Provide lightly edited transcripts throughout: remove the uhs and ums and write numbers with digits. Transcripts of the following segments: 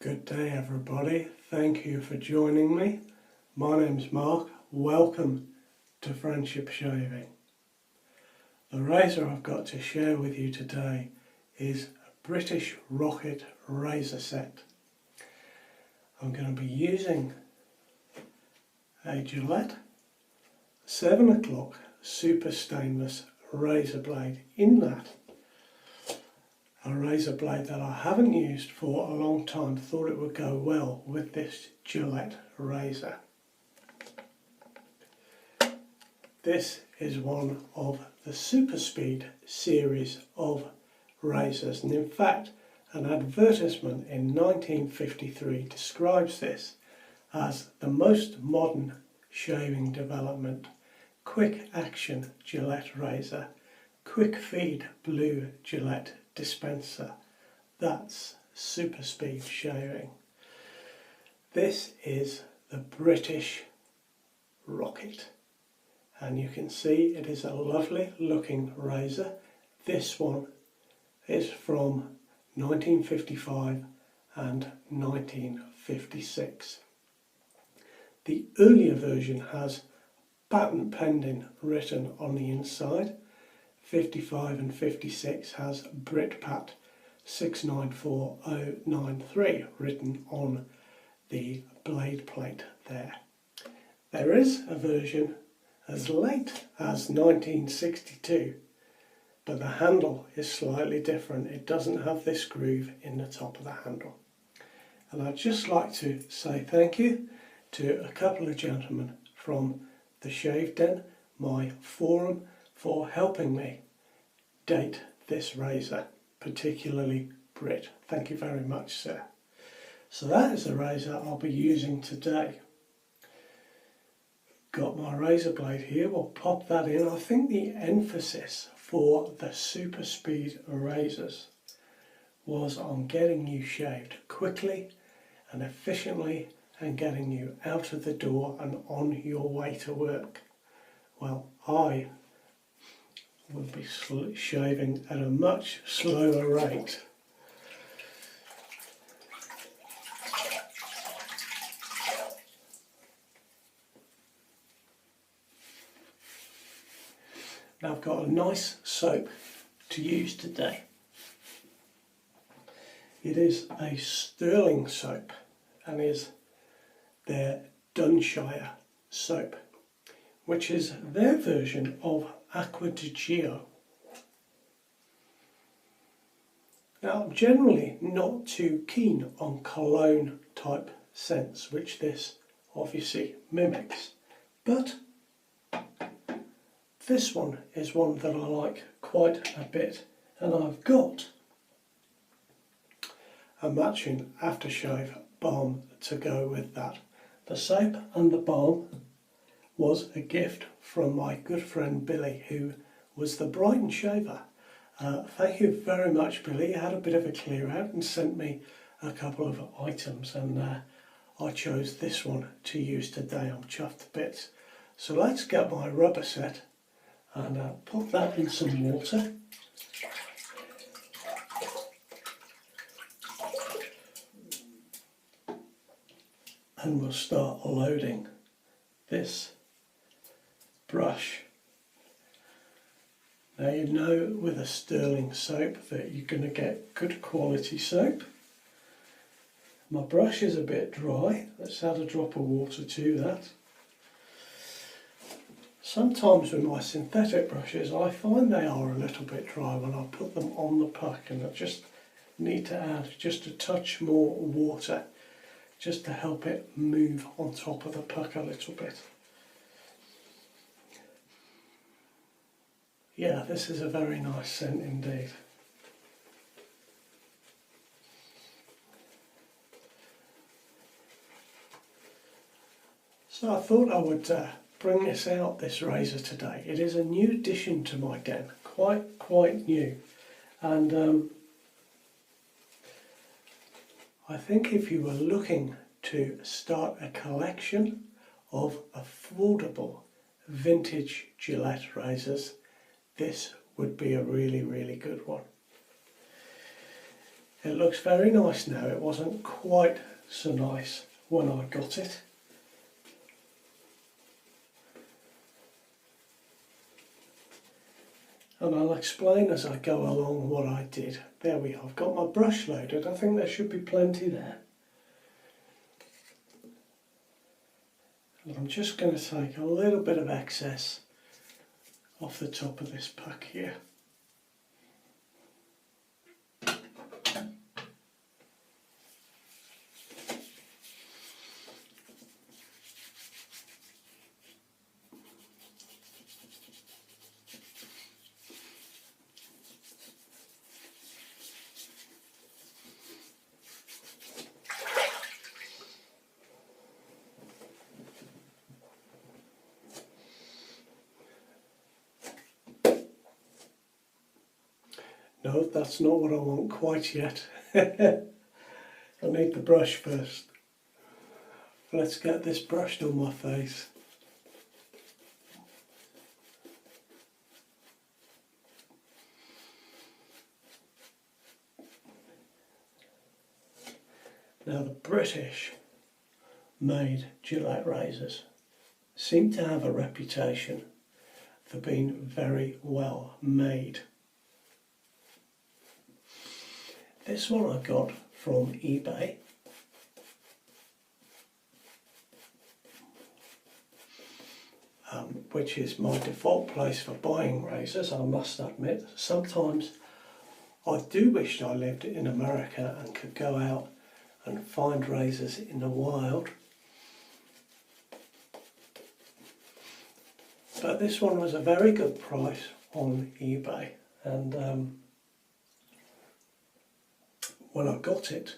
Good day everybody, thank you for joining me. My name's Mark, welcome to Friendship Shaving. The razor I've got to share with you today is a British Rocket razor set. I'm going to be using a Gillette 7 o'clock super stainless razor blade. In that, a razor blade that I haven't used for a long time, thought it would go well with this Gillette razor. This is one of the Super Speed series of razors, and in fact an advertisement in 1953 describes this as the most modern shaving development, quick action Gillette razor, quick feed blue Gillette dispenser. That's Super Speed shaving. This is the British Rocket, and you can see it is a lovely looking razor. This one is from 1955 and 1956. The earlier version has patent pending written on the inside. 55 and 56 has Britpat 694093 written on the blade plate there. There is a version as late as 1962, but the handle is slightly different. It doesn't have this groove in the top of the handle. And I'd just like to say thank you to a couple of gentlemen from the Shave Den, my forum, for helping me date this razor, particularly Brit. Thank you very much, sir. So that is the razor I'll be using today. Got my razor blade here, we'll pop that in. I think the emphasis for the Super Speed razors was on getting you shaved quickly and efficiently and getting you out of the door and on your way to work. Well, I will be shaving at a much slower rate. Now I've got a nice soap to use today. It is a Stirling soap and is their Dunshire soap, which is their version of Aqua de Gio. Now I'm generally not too keen on cologne type scents, which this obviously mimics, but this one is one that I like quite a bit, and I've got a matching aftershave balm to go with that. The soap and the balm was a gift from my good friend Billy, who was the Brighton shaver. Thank you very much, Billy. He had a bit of a clear out and sent me a couple of items, and I chose this one to use today. I'm chuffed to bits. So let's get my rubber set and pop that in some water. And we'll start loading this brush. Now you know with a Stirling soap that you're going to get good quality soap. My brush is a bit dry. Let's add a drop of water to that. Sometimes with my synthetic brushes I find they are a little bit dry when I put them on the puck, and I just need to add just a touch more water just to help it move on top of the puck a little bit. Yeah, this is a very nice scent indeed. So I thought I would bring this out, this razor today. It is a new addition to my den, quite new, and I think if you were looking to start a collection of affordable vintage Gillette razors, this would be a really good one. It looks very nice now. It wasn't quite so nice when I got it. And I'll explain as I go along what I did. There we are, I've got my brush loaded. I think there should be plenty there. And I'm just going to take a little bit of excess off the top of this pack here. No, that's not what I want quite yet. I need the brush first. Let's get this brushed on my face. Now the British made Gillette razors seem to have a reputation for being very well made. This one I got from eBay. Which is my default place for buying razors, I must admit. Sometimes I do wish I lived in America and could go out and find razors in the wild. But this one was a very good price on eBay, and when I got it,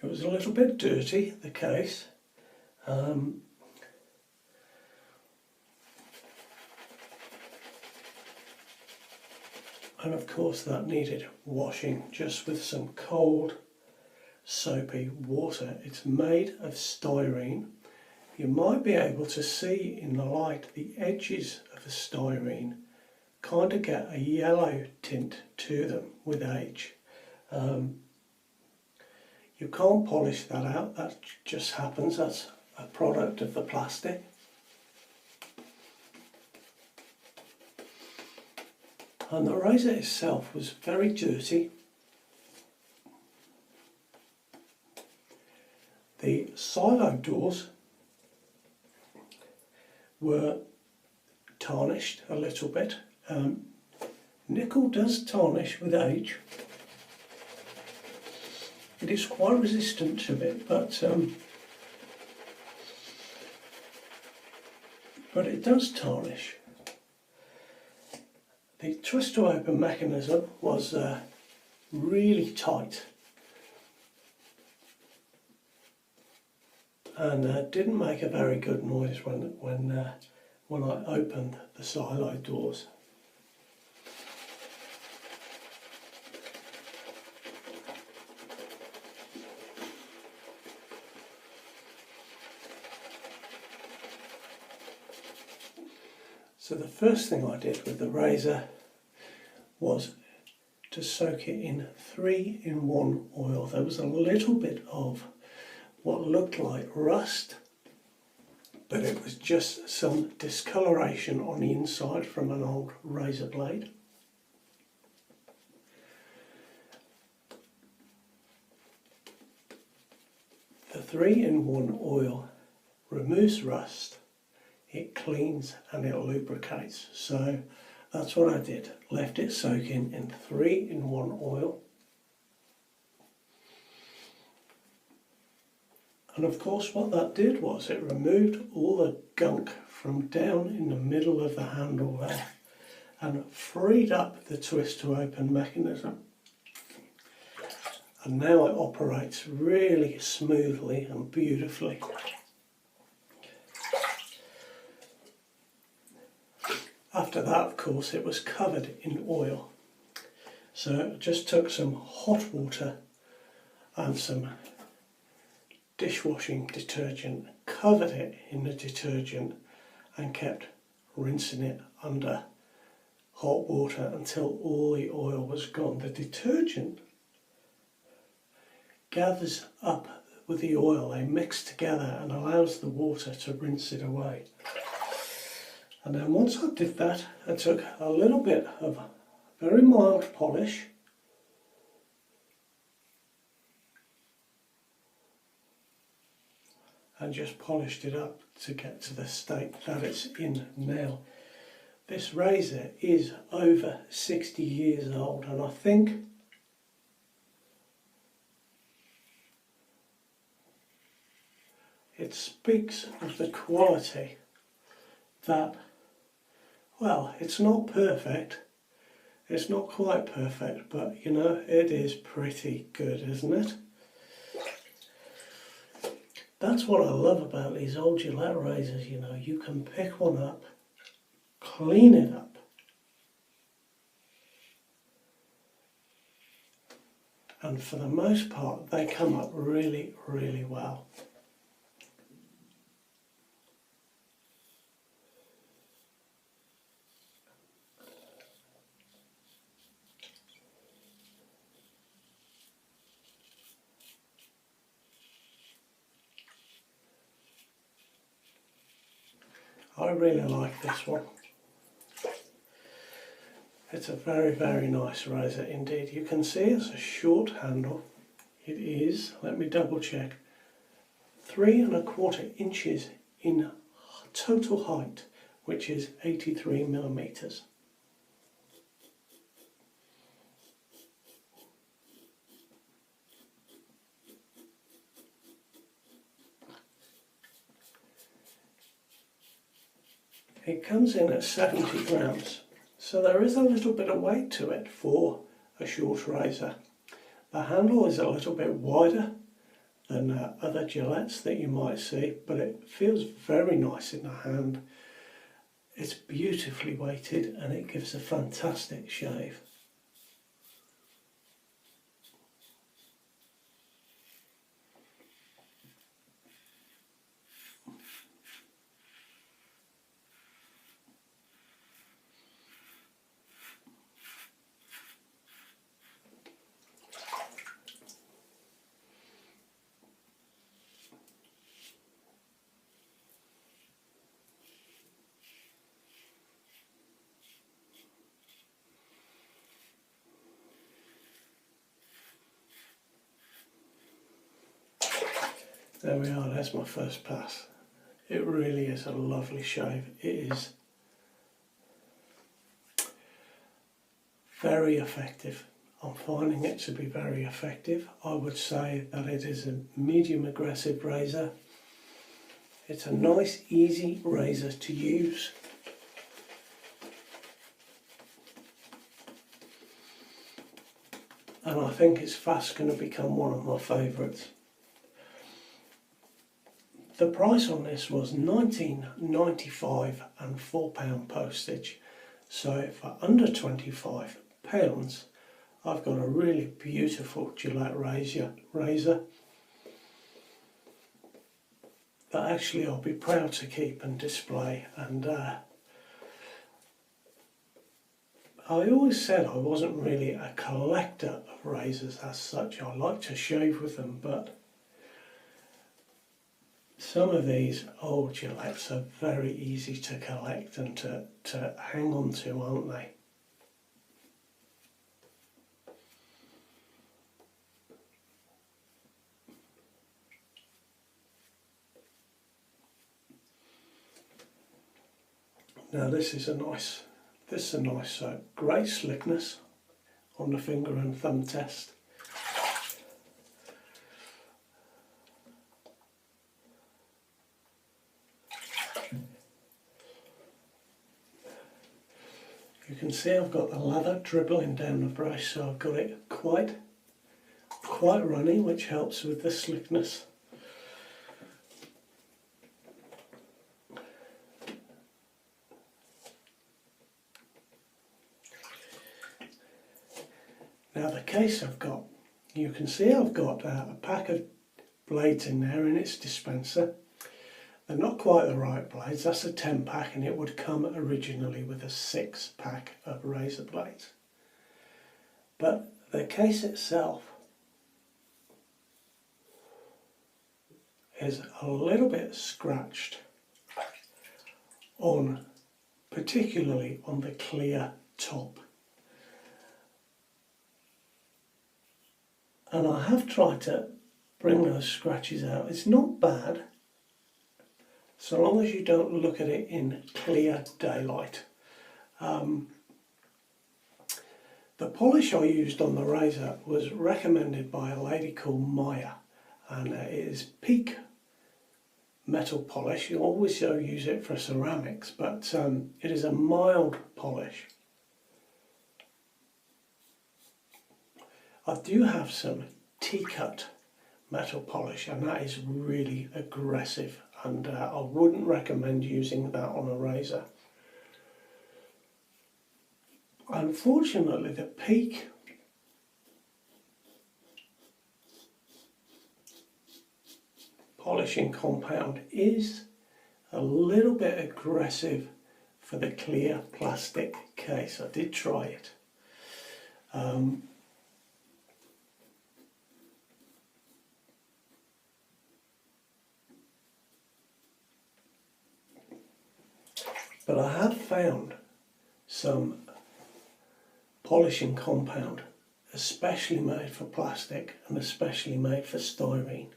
it was a little bit dirty, the case. And of course that needed washing just with some cold soapy water. It's made of styrene. You might be able to see in the light the edges of the styrene kind of get a yellow tint to them with age. You can't polish that out, that just happens, that's a product of the plastic. And the razor itself was very dirty. The silo doors were tarnished a little bit. Nickel does tarnish with age. It is quite resistant to it, but it does tarnish. The twist to open mechanism was really tight and didn't make a very good noise when I opened the silo doors. So the first thing I did with the razor was to soak it in 3-in-1 oil. There was a little bit of what looked like rust, but it was just some discoloration on the inside from an old razor blade. The 3-in-1 oil removes rust, it cleans and it lubricates. So that's what I did, left it soaking in 3-in-1 oil. And of course what that did was it removed all the gunk from down in the middle of the handle there and freed up the twist to open mechanism. And now it operates really smoothly and beautifully. After that, of course, it was covered in oil. So I just took some hot water and some dishwashing detergent, covered it in the detergent and kept rinsing it under hot water until all the oil was gone. The detergent gathers up with the oil, they mix together and allows the water to rinse it away. And then once I did that, I took a little bit of very mild polish and just polished it up to get to the state that it's in now. This razor is over 60 years old, and I think it speaks of the quality that, well, it's not perfect, it's not quite perfect, but you know, it is pretty good, isn't it? That's what I love about these old Gillette razors, you know, you can pick one up, clean it up, and for the most part they come up really, really well. I really like this one. It's a very, very nice razor indeed. You can see it's a short handle. It is, let me double check, 3¼ inches in total height, which is 83 millimeters. It comes in at 70 grams, so there is a little bit of weight to it for a short razor. The handle is a little bit wider than other Gillettes that you might see, but it feels very nice in the hand. It's beautifully weighted and it gives a fantastic shave. There we are, there's my first pass. It really is a lovely shave. It is very effective. I'm finding it to be very effective. I would say that it is a medium aggressive razor. It's a nice, easy razor to use. And I think it's fast going to become one of my favourites. The price on this was £19.95 and £4 postage. So for under £25, I've got a really beautiful Gillette razor that actually I'll be proud to keep and display. And I always said I wasn't really a collector of razors as such. I like to shave with them, but some of these old Gillettes are very easy to collect and to hang on to, aren't they? Now this is a nice great slickness on the finger and thumb test. You can see I've got the lather dribbling down the brush, so I've got it quite runny, which helps with the slickness. Now the case I've got, you can see I've got a pack of blades in there in its dispenser. They're not quite the right blades. That's a 10 pack, and it would come originally with a 6 pack of razor blades. But the case itself is a little bit scratched on, particularly on the clear top. And I have tried to bring those scratches out. It's not bad, so long as you don't look at it in clear daylight. The polish I used on the razor was recommended by a lady called Maya, and it is Peak metal polish. You always use it for ceramics, but it is a mild polish. I do have some T-cut metal polish, and that is really aggressive, and I wouldn't recommend using that on a razor. Unfortunately, the Peak polishing compound is a little bit aggressive for the clear plastic case. I did try it. But I have found some polishing compound especially made for plastic and especially made for styrene.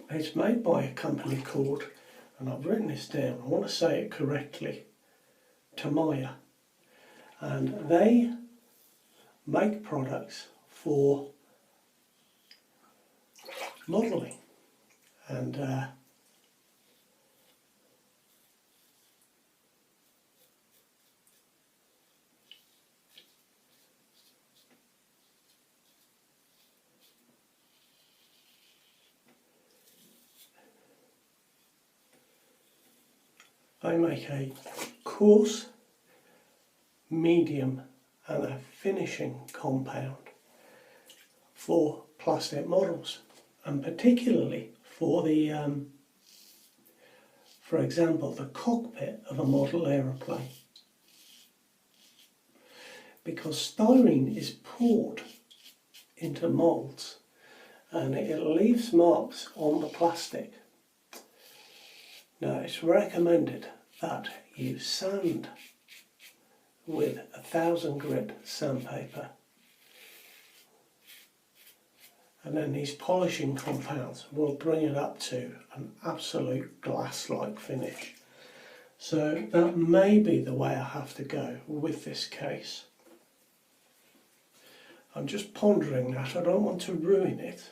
It's made by a company called, and I've written this down, I want to say it correctly, Tamaya, and they make products for modelling, and I make a coarse, medium and a finishing compound for plastic models, and particularly for the, for example, the cockpit of a model aeroplane. Because styrene is poured into moulds and it leaves marks on the plastic. Now, it's recommended that you sand with 1000 grit sandpaper, and then these polishing compounds will bring it up to an absolute glass-like finish. So that may be the way I have to go with this case. I'm just pondering that. I don't want to ruin it.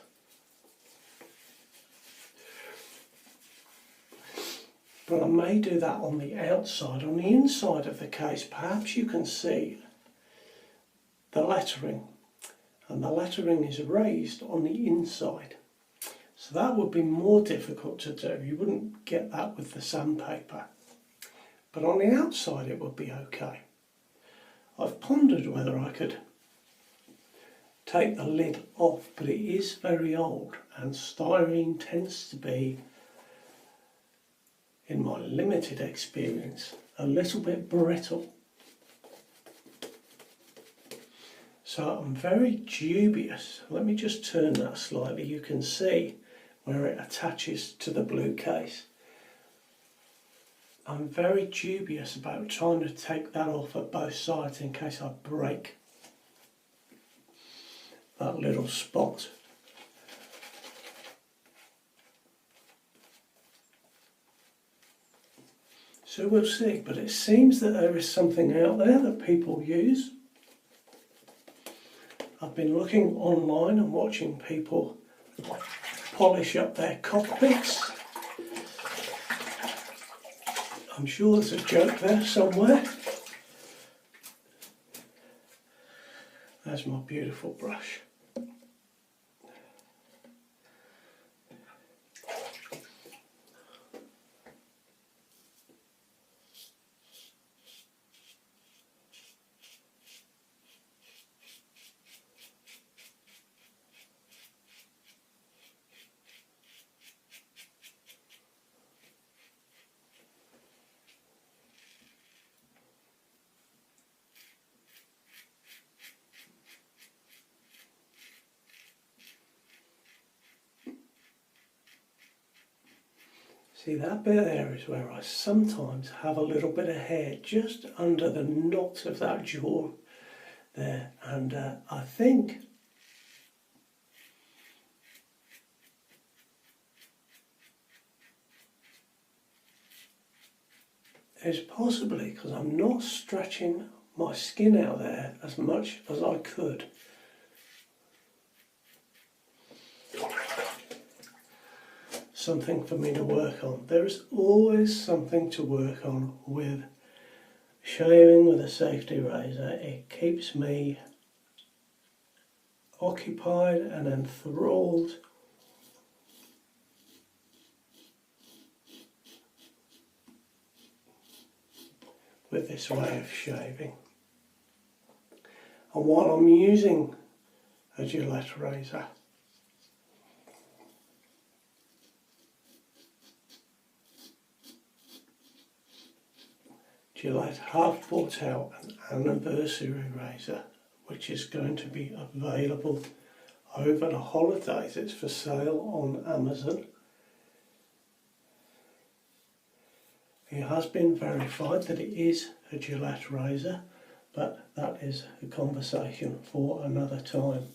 But I may do that on the outside. On the inside of the case, perhaps you can see the lettering, and the lettering is raised on the inside. So that would be more difficult to do. You wouldn't get that with the sandpaper. But on the outside it would be okay. I've pondered whether I could take the lid off, but it is very old, and styrene tends to be, in my limited experience, a little bit brittle. So I'm very dubious. Let me just turn that slightly. You can see where it attaches to the blue case. I'm very dubious about trying to take that off at both sides in case I break that little spot. So we'll see, but it seems that there is something out there that people use. I've been looking online and watching people polish up their cockpits. I'm sure there's a joke there somewhere. There's my beautiful brush. See, that bit there is where I sometimes have a little bit of hair just under the knot of that jaw there, and I think it's possibly because I'm not stretching my skin out there as much as I could. Something for me to work on. There is always something to work on with shaving with a safety razor. It keeps me occupied and enthralled with this way of shaving. And while I'm using a Gillette razor, Gillette have brought out an anniversary razor which is going to be available over the holidays. It's for sale on Amazon. It has been verified that it is a Gillette razor, but that is a conversation for another time.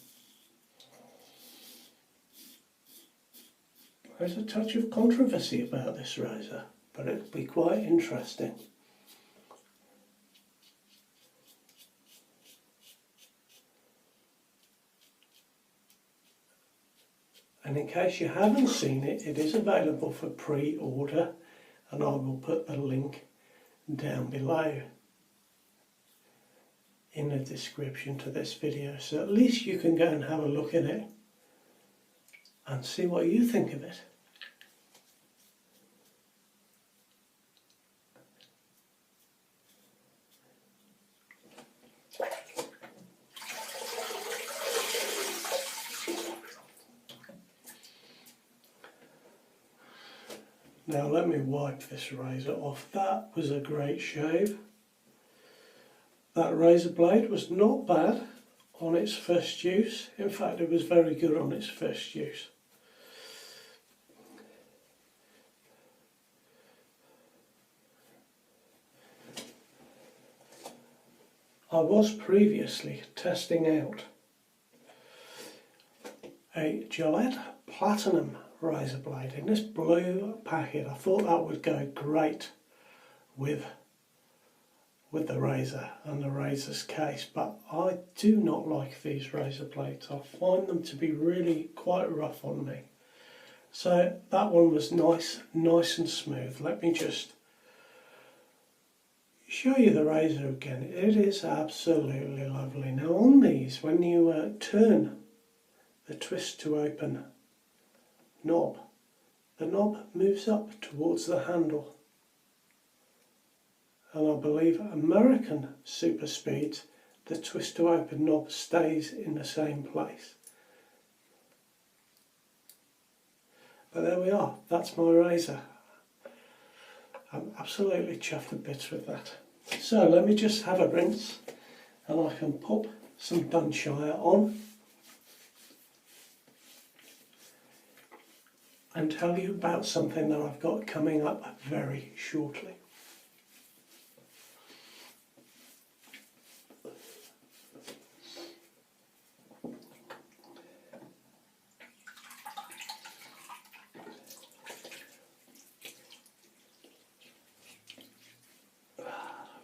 There's a touch of controversy about this razor, but it'll be quite interesting. And in case you haven't seen it, it is available for pre-order, and I will put the link down below in the description to this video, so at least you can go and have a look at it and see what you think of it. Now let me wipe this razor off. That was a great shave. That razor blade was not bad on its first use. In fact, it was very good on its first use. I was previously testing out a Gillette Platinum razor blade in this blue packet. I thought that would go great with the razor and the razor's case, but I do not like these razor blades. I find them to be really quite rough on me. So that one was nice and smooth. Let me just show you the razor again. It is absolutely lovely. Now on these, when you turn the twist to open knob, the knob moves up towards the handle, and I believe American super speeds, the twist to open knob stays in the same place. But there we are, that's my razor. I'm absolutely chuffed to bits with that. So let me just have a rinse, and I can pop some Dunshire on and tell you about something that I've got coming up very shortly.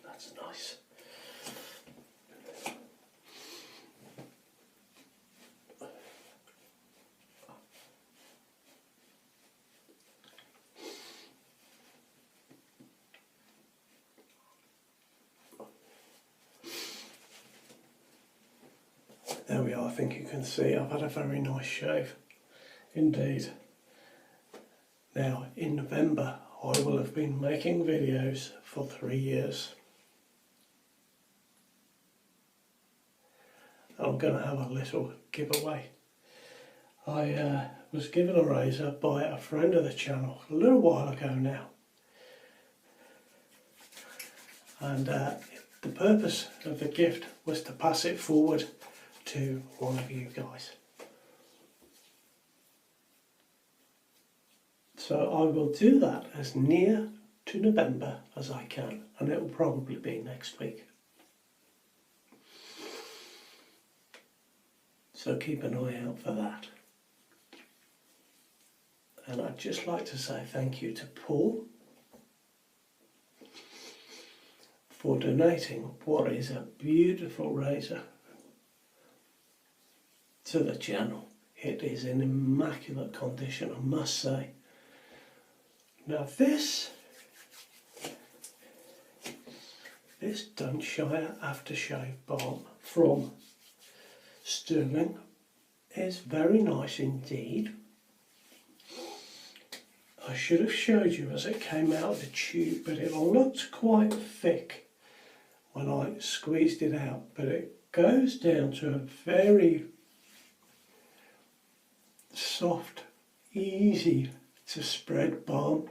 That's nice. There we are, I think you can see I've had a very nice shave indeed. Now in November I will have been making videos for 3 years. I'm going to have a little giveaway. I was given a razor by a friend of the channel a little while ago now, and the purpose of the gift was to pass it forward to one of you guys. So I will do that as near to November as I can, and it will probably be next week. So keep an eye out for that. And I'd just like to say thank you to Paul for donating what is a beautiful razor to the channel. It is in immaculate condition, I must say. Now this Dunshire aftershave balm from Stirling is very nice indeed. I should have showed you as it came out of the tube, but it looked quite thick when I squeezed it out, but it goes down to a very soft, easy to spread balm.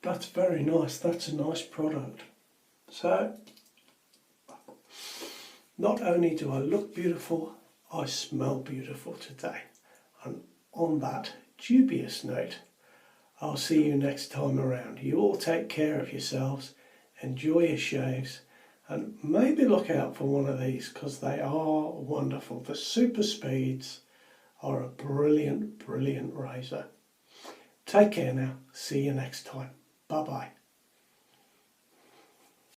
That's very nice, that's a nice product. So, not only do I look beautiful, I smell beautiful today. And on that dubious note, I'll see you next time around. You all take care of yourselves, enjoy your shaves, and maybe look out for one of these because they are wonderful. The Super Speeds are a brilliant, brilliant razor. Take care now. See you next time. Bye-bye.